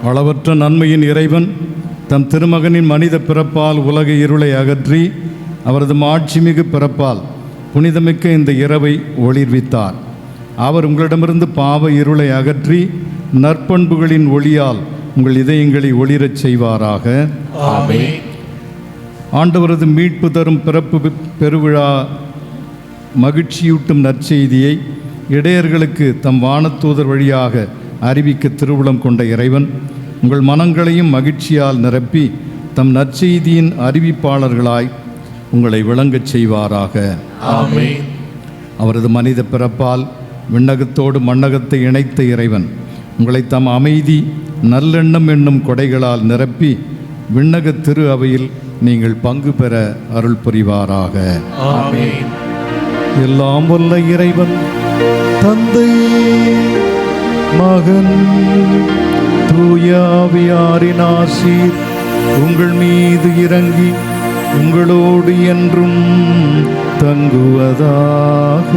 அளவற்ற நன்மையின் இறைவன் தம் திருமகனின் மனித பிறப்பால் உலக இருளை அகற்றி அவரது மாட்சிமிகு பிறப்பால் புனிதமிக்க இந்த இரவை ஒளிர்வித்தார். அவர் உங்களிடமிருந்து பாவ இருளை அகற்றி நற்பண்புகளின் ஒளியால் உங்கள் இதயங்களை ஒளிரச் செய்வாராக. ஆமென். ஆண்டவரது மீட்பு தரும் பிறப்பு பெருவிழா மகிழ்ச்சியூட்டும் நற்செய்தியை இடையர்களுக்கு தம் வானத்தூதர் வழியாக அறிவிக்க திருவுளம் கொண்ட இறைவன் உங்கள் மனங்களையும் மகிழ்ச்சியால் நிரப்பி தம் நற்செய்தியின் அறிவிப்பாளர்களாய் உங்களை விளங்கச் செய்வாராக. ஆமென். அவரது மனித பிறப்பால் விண்ணகத்தோடு மண்ணகத்தை இணைத்த இறைவன் உங்களை தம் அமைதி நல்லெண்ணம் என்னும் கொடைகளால் நிரப்பி விண்ணக திரு அவையில் நீங்கள் பங்கு பெற அருள் புரிவாராக. ஆமென். எல்லாம் வல்ல இறைவன் தந்தை, மகன், தூய ஆவியாரின் ஆசீர் உங்கள் மீது இறங்கி உங்களோடு என்றும் தங்குவதாக.